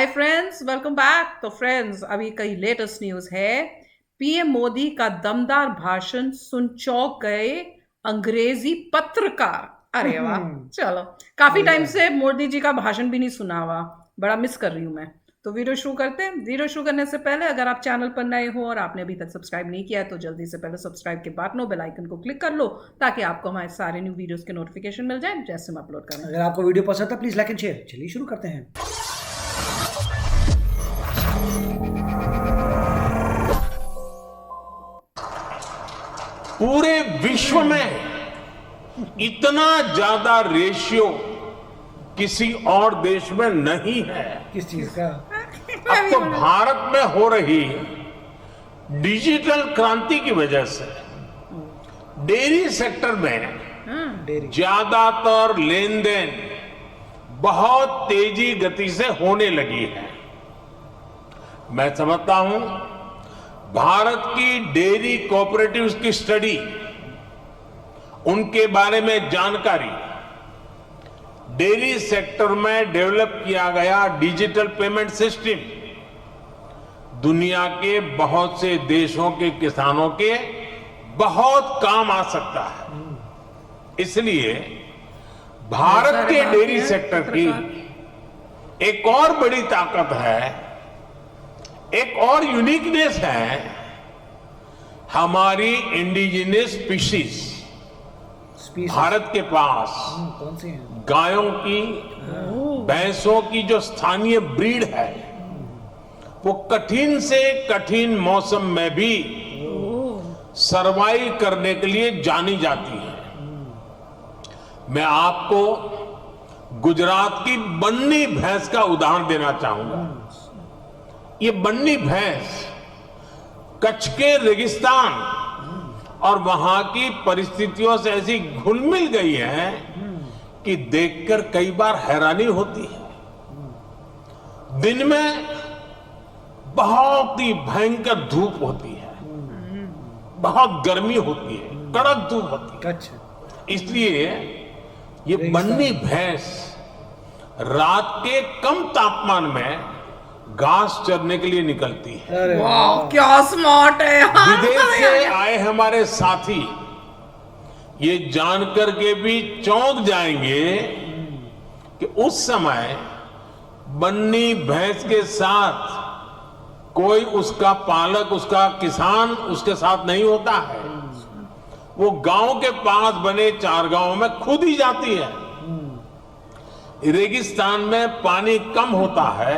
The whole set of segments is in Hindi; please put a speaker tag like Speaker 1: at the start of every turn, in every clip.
Speaker 1: Hi friends, welcome back. तो फ्रेंड्स, अभी कई लेटेस्ट न्यूज है। पीएम मोदी का दमदार भाषण सुन चौंक गए अंग्रेजी पत्रकार। अरे वाह। चलो, काफी टाइम
Speaker 2: बढ़िया।
Speaker 1: से मोदी जी का भाषण भी नहीं सुना हुआ। बड़ा मिस कर रही हूं मैं। तो वीडियो शुरू करते हैं। वीडियो शुरू करने से पहले अगर आप चैनल पर नए हो और आपने अभी तक सब्सक्राइब नहीं किया है तो जल्दी से पहले सब्सक्राइब के बटन और बेल आइकन को क्लिक कर लो, ताकि आपको हमारे सारे न्यू वीडियोस के नोटिफिकेशन मिल जाए जैसे हम अपलोड करें।
Speaker 2: अगर आपको वीडियो पसंद है प्लीज लाइक एंड शेयर। चलिए शुरू करते हैं।
Speaker 3: पूरे विश्व में इतना ज्यादा रेशियो किसी और देश में नहीं है।
Speaker 2: किस चीज का?
Speaker 3: अब तो भारत में हो रही डिजिटल क्रांति की वजह से डेयरी सेक्टर में
Speaker 2: डेयरी।
Speaker 3: ज्यादातर लेन देन बहुत तेजी गति से होने लगी है। मैं समझता हूं भारत की डेयरी कोऑपरेटिव्स की स्टडी, उनके बारे में जानकारी, डेयरी सेक्टर में डेवलप किया गया डिजिटल पेमेंट सिस्टम दुनिया के बहुत से देशों के किसानों के बहुत काम आ सकता है। इसलिए भारत के डेयरी सेक्टर की एक और बड़ी ताकत है, एक और यूनिकनेस है, हमारी इंडिजिनियस स्पीशीज। भारत के पास
Speaker 2: कौन सी है?
Speaker 3: गायों की, भैंसों की जो स्थानीय ब्रीड है, वो कठिन से कठिन मौसम में भी सरवाइव करने के लिए जानी जाती है। मैं आपको गुजरात की बन्नी भैंस का उदाहरण देना चाहूंगा। ये बन्नी भैंस कच्छ के रेगिस्तान और वहां की परिस्थितियों से ऐसी घुल मिल गई है कि देखकर कई बार हैरानी होती है। दिन में बहुत ही भयंकर धूप होती है, बहुत गर्मी होती है, कड़क धूप होती है।
Speaker 2: कच्छ।
Speaker 3: इसलिए ये बन्नी भैंस रात के कम तापमान में घास चरने के लिए निकलती है।
Speaker 2: अरे
Speaker 1: वाह, क्या स्मार्ट है यार।
Speaker 3: विदेश से आए हमारे साथी ये जानकर के भी चौंक जाएंगे कि उस समय बन्नी भैंस के साथ कोई उसका पालक, उसका किसान उसके साथ नहीं होता है। वो गांव के पास बने चारगांव में खुद ही जाती है। रेगिस्तान में पानी कम होता है,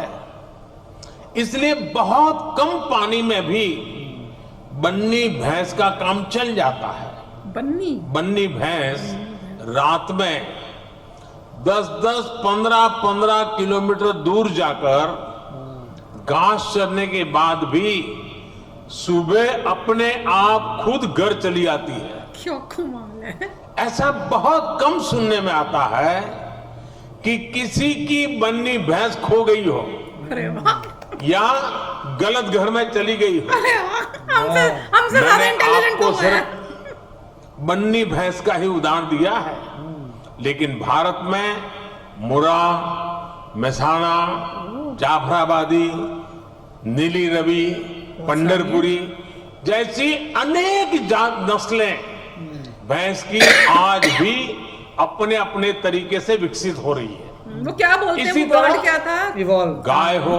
Speaker 3: इसलिए बहुत कम पानी में भी बन्नी भैंस का काम चल जाता है। बन्नी भैंस रात में 10-10, 15-15 किलोमीटर दूर जाकर घास चरने के बाद भी सुबह अपने आप खुद घर चली आती है।
Speaker 1: क्या कमाल है।
Speaker 3: ऐसा बहुत कम सुनने में आता है कि किसी की बन्नी भैंस खो गई हो
Speaker 1: अरे वाह,
Speaker 3: या गलत घर में चली गई हो।
Speaker 1: अरे वाह, हमसे ज्यादा
Speaker 3: मैंने
Speaker 1: इंटेलिजेंट
Speaker 3: आपको
Speaker 1: हो गए।
Speaker 3: सिर्फ बन्नी भैंस का ही उदाहरण दिया है, लेकिन भारत में मुरा, मेसाना, जाफराबादी, नीली रवि, पंढरपुरी जैसी अनेक जात नस्लें भैंस की आज भी अपने अपने तरीके से विकसित हो रही है।
Speaker 1: वो क्या बोलते हैं,
Speaker 3: इसी
Speaker 1: वो वर्ड
Speaker 3: तरह
Speaker 1: क्या था?
Speaker 2: इवॉल्व।
Speaker 3: गाय हो,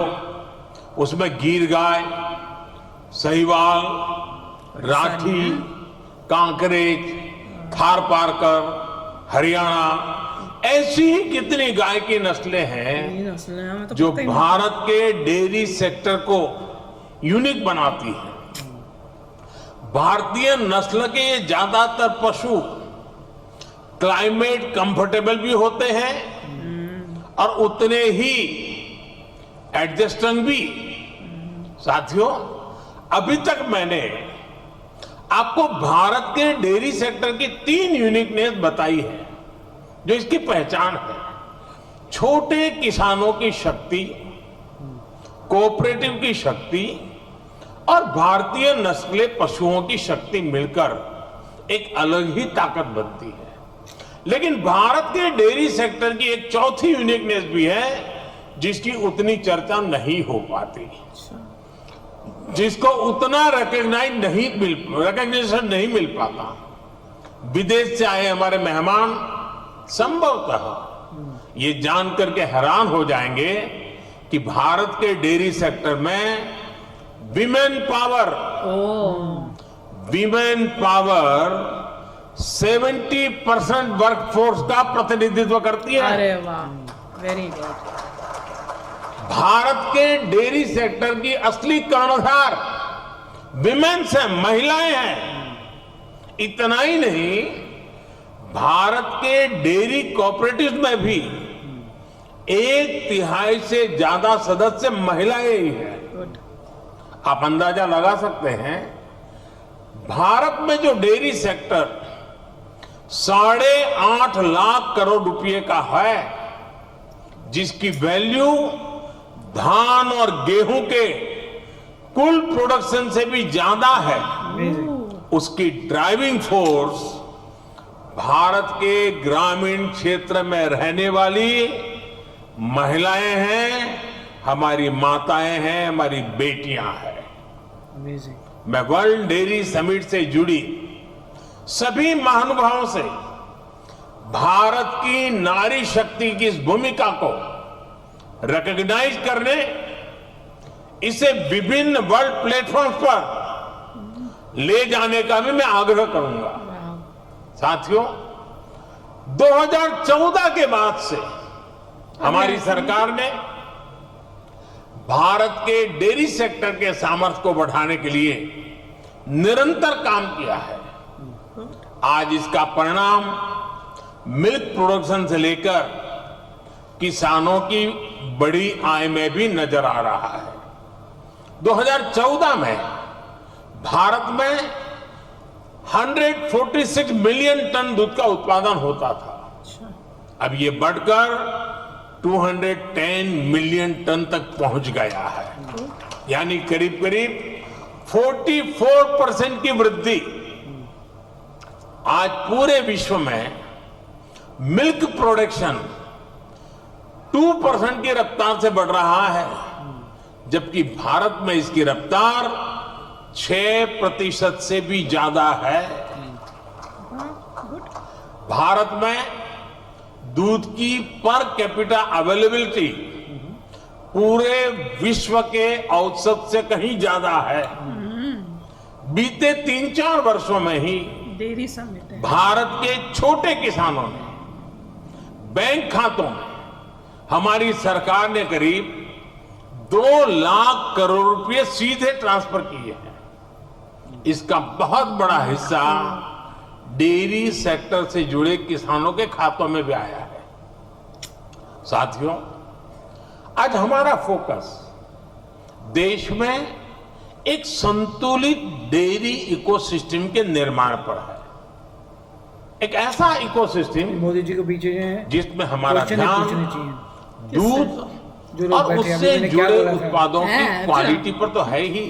Speaker 3: उसमें गिर गाय, सहीवाल, राठी, कांकरेज, थार पारकर, हरियाणा, ऐसी ही कितनी गाय की नस्लें हैं जो भारत के डेयरी सेक्टर को यूनिक बनाती है। भारतीय नस्ल के ये ज्यादातर पशु क्लाइमेट कंफर्टेबल भी होते हैं और उतने ही एडजस्टिंग भी। साथियों, अभी तक मैंने आपको भारत के डेयरी सेक्टर की 3 यूनिकनेस बताई है जो इसकी पहचान है। छोटे किसानों की शक्ति, कोऑपरेटिव की शक्ति और भारतीय नस्ले पशुओं की शक्ति मिलकर एक अलग ही ताकत बनती है। लेकिन भारत के डेयरी सेक्टर की एक चौथी यूनिकनेस भी है जिसकी उतनी चर्चा नहीं हो पाती, जिसको उतना रिकग्निशन नहीं मिल पाता। विदेश से आए हमारे मेहमान संभवतः ये जान करके हैरान हो जाएंगे कि भारत के डेयरी सेक्टर में विमेन पावर 70% वर्कफोर्स का प्रतिनिधित्व करती है।
Speaker 1: अरे वाह, वेरी गुड।
Speaker 3: भारत के डेयरी सेक्टर की असली कर्णधार विमेन्स हैं, महिलाएं हैं। इतना ही नहीं, भारत के डेयरी कोऑपरेटिव में भी 1/3 से ज्यादा सदस्य महिलाएं ही हैं।
Speaker 1: गुड।
Speaker 3: आप अंदाजा लगा सकते हैं, भारत में जो डेयरी सेक्टर 8.5 लाख करोड़ रुपए का है, जिसकी वैल्यू धान और गेहूं के कुल प्रोडक्शन से भी ज्यादा है, उसकी ड्राइविंग फोर्स भारत के ग्रामीण क्षेत्र में रहने वाली महिलाएं हैं, हमारी माताएं हैं, हमारी बेटियां हैं। मैं वर्ल्ड डेयरी समिट से जुड़ी सभी महानुभावों से भारत की नारी शक्ति की इस भूमिका को रिकॉग्नाइज करने, इसे विभिन्न वर्ल्ड प्लेटफॉर्म पर ले जाने का भी मैं आग्रह करूंगा। साथियों, 2014 के बाद से हमारी सरकार ने भारत के डेयरी सेक्टर के सामर्थ्य को बढ़ाने के लिए निरंतर काम किया है। आज इसका परिणाम मिल्क प्रोडक्शन से लेकर किसानों की बड़ी आय में भी नजर आ रहा है। 2014 में भारत में 146 मिलियन टन दूध का उत्पादन होता था। अब ये बढ़कर 210 मिलियन टन तक पहुंच गया है, यानी करीब करीब 44% की वृद्धि। आज पूरे विश्व में मिल्क प्रोडक्शन 2% की रफ्तार से बढ़ रहा है, जबकि भारत में इसकी रफ्तार 6% से भी ज्यादा है। भारत में दूध की पर कैपिटा अवेलेबिलिटी पूरे विश्व के औसत से कहीं ज्यादा है। बीते 3-4 वर्षों में ही
Speaker 1: डेयरी समिट है।
Speaker 3: भारत के छोटे किसानों ने बैंक खातों में हमारी सरकार ने करीब 2 लाख करोड़ रुपए सीधे ट्रांसफर किए हैं। इसका बहुत बड़ा हिस्सा डेयरी सेक्टर से जुड़े किसानों के खातों में भी आया है। साथियों, आज हमारा फोकस देश में एक संतुलित डेयरी इकोसिस्टम के निर्माण पर है। एक ऐसा इकोसिस्टम
Speaker 2: मोदी जी को पीछे जो है
Speaker 3: जिसमें हमारा
Speaker 2: क्वेश्चन पूछने
Speaker 3: ध्यान
Speaker 2: चाहिए।
Speaker 3: दूध
Speaker 2: जो लोग
Speaker 3: और
Speaker 2: बैठे हैं,
Speaker 3: उससे
Speaker 2: मैंने क्या
Speaker 3: जुड़े
Speaker 2: बोला था?
Speaker 3: उत्पादों
Speaker 1: है,
Speaker 3: की क्वालिटी पर तो है ही,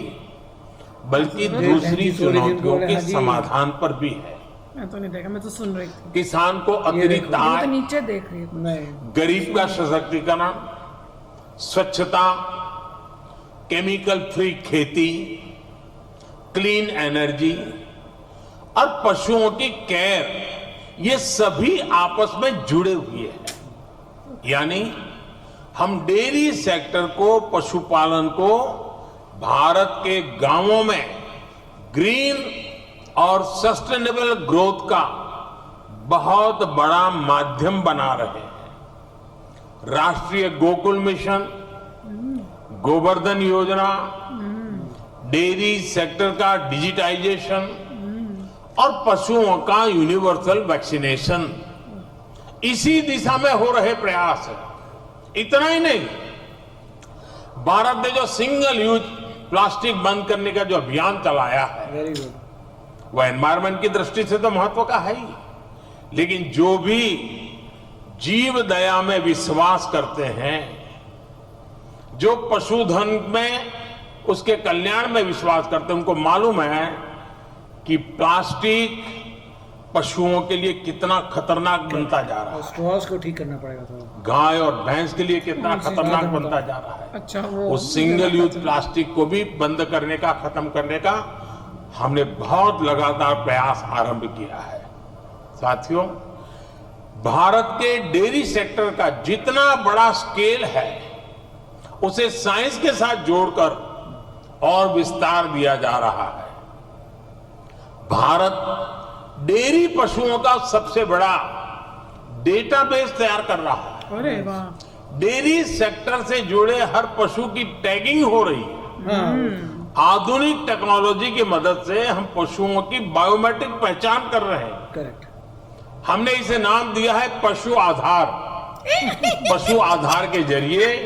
Speaker 3: बल्कि दूसरी चुनौतियों के समाधान पर भी है।
Speaker 1: मैं तो नहीं देखा, मैं तो सुन रही थी।
Speaker 3: किसान को अतिरिक्त
Speaker 1: मैं
Speaker 3: आय,
Speaker 1: तो नीचे देख रही हूँ।
Speaker 2: नहीं,
Speaker 3: गरीब का सशक्तिकरण, स्वच्छता, केमिकल फ्री खेती, क्लीन एनर्जी और पशुओं की केयर, ये सभी आपस में जुड़े हुए हैं। यानी हम डेयरी सेक्टर को, पशुपालन को भारत के गांवों में ग्रीन और सस्टेनेबल ग्रोथ का बहुत बड़ा माध्यम बना रहे हैं। राष्ट्रीय गोकुल मिशन, गोवर्धन योजना, डेयरी सेक्टर का डिजिटाइजेशन और पशुओं का यूनिवर्सल वैक्सीनेशन, इसी दिशा में हो रहे प्रयास है। इतना ही नहीं, भारत ने जो सिंगल यूज प्लास्टिक बंद करने का जो अभियान चलाया है,
Speaker 2: वेरी गुड।
Speaker 3: वह एनवायरमेंट की दृष्टि से तो महत्व का है ही, लेकिन जो भी जीव दया में विश्वास करते हैं, जो पशुधन में, उसके कल्याण में विश्वास करते हैं, उनको मालूम है कि प्लास्टिक पशुओं के लिए कितना खतरनाक बनता जा रहा
Speaker 2: और
Speaker 3: है,
Speaker 2: स्ट्रॉस को ठीक करना पड़ेगा थोड़ा।
Speaker 3: गाय और भैंस के लिए कितना खतरनाक बनता जा रहा है।
Speaker 1: अच्छा वो
Speaker 3: उस सिंगल यूज प्लास्टिक को भी बंद करने का, खत्म करने का हमने बहुत लगातार प्रयास आरंभ किया है। साथियों, भारत के डेयरी सेक्टर का जितना बड़ा स्केल है उसे साइंस के साथ जोड़कर और विस्तार दिया जा रहा है। भारत डेयरी पशुओं का सबसे बड़ा डेटाबेस तैयार कर रहा है।
Speaker 1: अरे वाह,
Speaker 3: डेयरी सेक्टर से जुड़े हर पशु की टैगिंग हो रही है।
Speaker 2: हाँ,
Speaker 3: आधुनिक टेक्नोलॉजी की मदद से हम पशुओं की बायोमेट्रिक पहचान कर रहे हैं।
Speaker 2: करेक्ट।
Speaker 3: हमने इसे नाम दिया है पशु आधार। पशु आधार के जरिए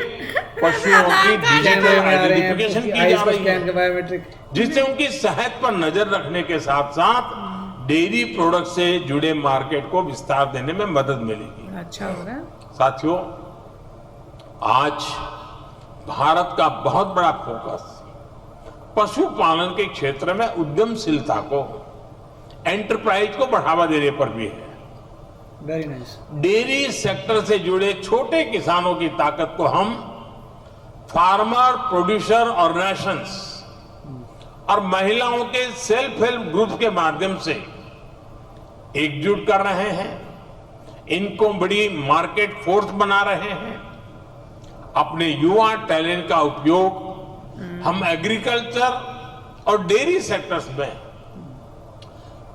Speaker 3: पशुओं की डिजिटल आइडेंटिफिकेशन की जा रही है,
Speaker 2: बायोमेट्रिक।
Speaker 3: जिससे उनकी सेहत पर नजर रखने के साथ साथ डेयरी प्रोडक्ट से जुड़े मार्केट को विस्तार देने में मदद मिलेगी।
Speaker 1: अच्छा हो रहा है।
Speaker 3: साथियों, आज भारत का बहुत बड़ा फोकस पशुपालन के क्षेत्र में उद्यमशीलता को, एंटरप्राइज को बढ़ावा देने पर भी है।
Speaker 2: Very nice.
Speaker 3: डेयरी सेक्टर से जुड़े छोटे किसानों की ताकत को हम फार्मर प्रोड्यूसर ऑर्गेनाइजेशंस और महिलाओं के सेल्फ हेल्प ग्रुप के माध्यम से एकजुट कर रहे हैं। इनको बड़ी मार्केट फोर्स बना रहे हैं। अपने युवा टैलेंट का उपयोग हम एग्रीकल्चर और डेयरी सेक्टर्स में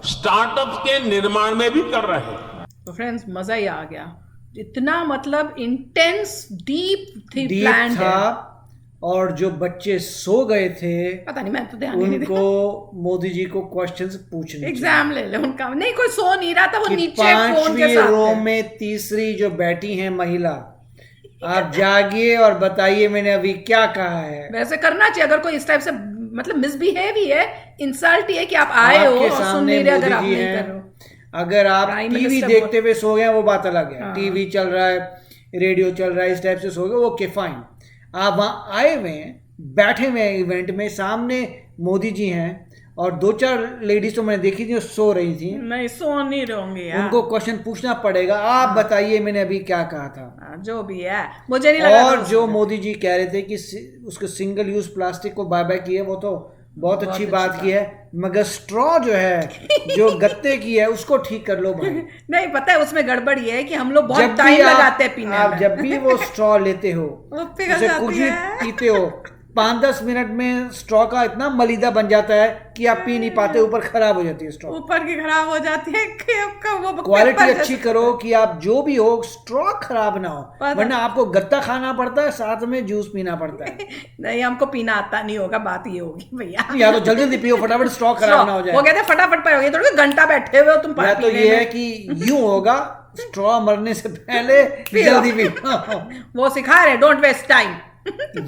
Speaker 3: स्टार्टअप्स के निर्माण में भी कर रहे हैं।
Speaker 1: तो फ्रेंड्स, मजा ही आ गया। इतना मतलब इंटेंस डीप थी,
Speaker 2: डीप
Speaker 1: प्लान
Speaker 2: था।
Speaker 1: है।
Speaker 2: और जो बच्चे सो गए थे,
Speaker 1: पता नहीं, मैं तो ध्यान ही नहीं
Speaker 2: उनको मोदी जी को क्वेश्चंस पूछने
Speaker 1: एग्जाम ले ले उनका। नहीं, कोई सो नहीं रहा था, वो
Speaker 2: कि
Speaker 1: नीचे फोन के
Speaker 2: 5वीं
Speaker 1: साथ
Speaker 2: रो
Speaker 1: थे।
Speaker 2: में तीसरी जो बैठी है महिला, आप जागिए और बताइए मैंने अभी क्या कहा है।
Speaker 1: वैसे करना चाहिए। अगर कोई इस टाइप से मतलब मिसबिहेव ही है, इंसल्ट ही है कि आप आए हो
Speaker 2: आपके
Speaker 1: और सुन
Speaker 2: सामने
Speaker 1: नहीं रहे, अगर आप
Speaker 2: मोदी जी
Speaker 1: नहीं
Speaker 2: हैं।
Speaker 1: कर रहे हो।
Speaker 2: अगर आप
Speaker 1: प्राइम
Speaker 2: टीवी
Speaker 1: मिनिस्टर
Speaker 2: देखते हुए सो गए वो बात अलग है।
Speaker 1: हाँ।
Speaker 2: टीवी चल रहा है, रेडियो चल रहा है, इस टाइप से सो गए, ओके फाइन। आप वहां आए हुए हैं, बैठे हुए हैं इवेंट में, सामने मोदी जी हैं और 2-4 लेडीज तो मैंने देखी थी जो सो रही थी।
Speaker 1: नहीं, सो नहीं रहोगे यार।
Speaker 2: उनको क्वेश्चन पूछना पड़ेगा, आप बताइए मैंने अभी क्या कहा था।
Speaker 1: जो भी है, मुझे नहीं लगा
Speaker 2: और
Speaker 1: था
Speaker 2: जो
Speaker 1: उसमें।
Speaker 2: मोदी जी कह रहे थे कि उसको सिंगल यूज प्लास्टिक को बाय बाय की है, वो तो बहुत अच्छी बात की है, मगर स्ट्रॉ जो है जो गत्ते की है उसको ठीक कर लो भाई।
Speaker 1: नहीं, पता है उसमें गड़बड़ ये है कि हम लोग
Speaker 2: जब
Speaker 1: बहुत
Speaker 2: भी
Speaker 1: टाइम लगाते हैं पीने
Speaker 2: आप
Speaker 1: में।
Speaker 2: जब भी वो स्ट्रॉ लेते हो,
Speaker 1: वो पिघल
Speaker 2: उसे
Speaker 1: जाती
Speaker 2: कुछ भी
Speaker 1: है।
Speaker 2: पीते हो, 5-10 मिनट में स्ट्रॉ का इतना मलीदा बन जाता है कि आप पी नहीं पाते, ऊपर खराब हो जाती है स्ट्रॉ।
Speaker 1: ऊपर की खराब हो जाती है वो
Speaker 2: क्वालिटी
Speaker 1: पेपर
Speaker 2: अच्छी
Speaker 1: जैसे-
Speaker 2: करो कि आप जो भी हो स्ट्रॉ खराब ना हो,
Speaker 1: पता-
Speaker 2: वरना आपको गत्ता खाना पड़ता है, साथ में जूस पीना पड़ता है।
Speaker 1: नहीं, हमको पीना आता नहीं होगा, बात ये होगी भैया।
Speaker 2: या तो जल्दी जल्दी पियो, फटाफट स्ट्रॉ खराब ना हो
Speaker 1: वो
Speaker 2: जाए।
Speaker 1: कहते हैं फटाफट पाओगे, थोड़ी घंटा बैठे हुए हो तुम
Speaker 2: या तो
Speaker 1: पीने
Speaker 2: ये
Speaker 1: में।
Speaker 2: है कि यूं होगा, स्ट्रॉ मरने से पहले जल्दी पियो।
Speaker 1: वो सिखा रहे, डोंट वेस्ट टाइम।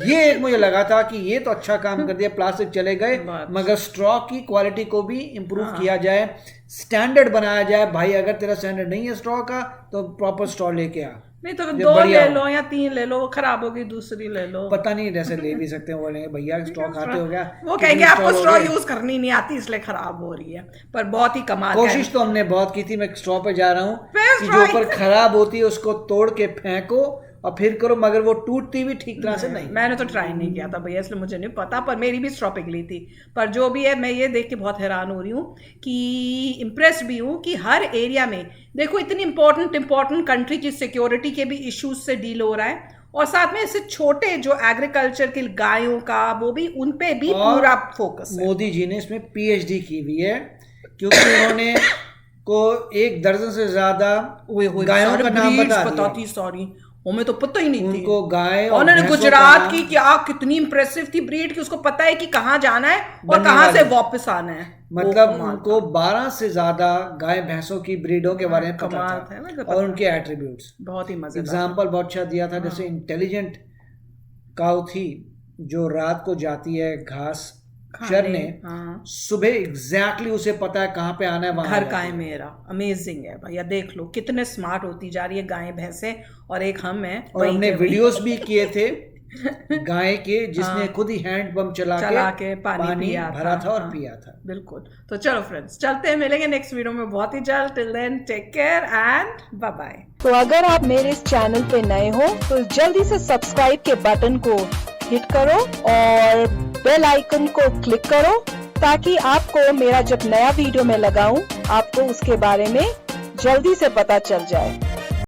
Speaker 2: ये एक मुझे लगा था कि ये तो अच्छा काम कर दिया, प्लास्टिक चले गए,
Speaker 1: बात-
Speaker 2: मगर स्ट्रॉ की क्वालिटी को भी इम्प्रूव किया जाए, स्टैंडर्ड बनाया जाए। भाई अगर तेरा स्टैंडर्ड नहीं है स्ट्रॉ का तो प्रॉपर स्ट्रॉ लेके आ।
Speaker 1: नहीं तो
Speaker 2: ये
Speaker 1: 2
Speaker 2: बढ़िया
Speaker 1: ले
Speaker 2: हो।
Speaker 1: लो या 3 ले लो, वो खराब होगी दूसरी ले लो।
Speaker 2: पता नहीं, जैसे ले भी सकते हैं, बोलेंगे भैया स्ट्रॉ खाते हो क्या,
Speaker 1: वो
Speaker 2: कितनी
Speaker 1: कहेंगे आपको
Speaker 2: straw
Speaker 1: स्ट्रॉ
Speaker 2: लोगे?
Speaker 1: यूज करनी नहीं आती इसलिए खराब हो रही है। पर बहुत ही कमाल का है।
Speaker 2: कोशिश तो हमने बहुत की थी। मैं स्ट्रॉ पे जा रहा हूँ
Speaker 1: फिर
Speaker 2: कि
Speaker 1: straw
Speaker 2: जो ऊपर खराब होती है उसको तोड़ के फेंको और फिर करो, मगर वो टूटती भी ठीक तरह से नहीं।
Speaker 1: मैंने तो ट्राई नहीं किया था भैया, इसलिए मुझे नहीं पता, पर मेरी भी स्ट्रॉ पिघली थी। पर जो भी है, मैं ये देख के बहुत हैरान हो रही हूँ कि इम्प्रेस भी हूँ कि हर एरिया में देखो इतनी इंपॉर्टेंट कंट्री की सिक्योरिटी के भी इश्यूज से डील हो रहा है, और साथ में ऐसे छोटे जो एग्रीकल्चर के गायों का, वो भी उन पे भी
Speaker 2: और
Speaker 1: पूरा फोकस है।
Speaker 2: मोदी जी ने इसमें PhD की हुई है, क्योंकि उन्होंने को 1 दर्जन से ज्यादा गायों का नाम बता दिया।
Speaker 1: थी, सॉरी, हमें तो पता ही नहीं थी।
Speaker 2: उनको गाय
Speaker 1: और उन्होंने गुजरात की क्या कितनी इंप्रेसिव थी ब्रीड की, उसको पता है कि कहाँ जाना है और
Speaker 2: बनने
Speaker 1: कहाँ से
Speaker 2: वाली।
Speaker 1: वापस आना है।
Speaker 2: मतलब
Speaker 1: वो कमाल
Speaker 2: उनको 12 से ज्यादा गाय भैंसों की ब्रीडों के बारे में पता
Speaker 1: कमाल
Speaker 2: था,
Speaker 1: था, मतलब
Speaker 2: और उनके एट्रीब्यूट्स।
Speaker 1: बहुत ही मजेदार।
Speaker 2: एग्जाम्पल बहुत अच्छा दिया था, जैसे इंटेलिजेंट काऊ थी जो रात को जाती है घास चरने,
Speaker 1: हाँ।
Speaker 2: सुबह एग्जैक्टली उसे पता है कहाँ पे आना है, वहां
Speaker 1: घर का है मेरा। अमेजिंग है भैया, देख लो कितने स्मार्ट होती जा रही है गायें भैंसें, और एक हम हैं
Speaker 2: और हमने वीडियोस भी किए थे गाय के, जिसने खुद ही हैंड पंप चला के पानी भरा था और पिया था।
Speaker 1: बिल्कुल। तो चलो फ्रेंड्स, चलते हैं, मिलेंगे नेक्स्ट वीडियो में बहुत ही जल्द। Till then take care and bye bye.
Speaker 4: तो अगर आप मेरे इस चैनल पे नए हो तो जल्दी से सब्सक्राइब के बटन को हिट करो और बेल आइकन को क्लिक करो, ताकि आपको मेरा जब नया वीडियो मैं लगाऊं आपको उसके बारे में जल्दी से पता चल जाए।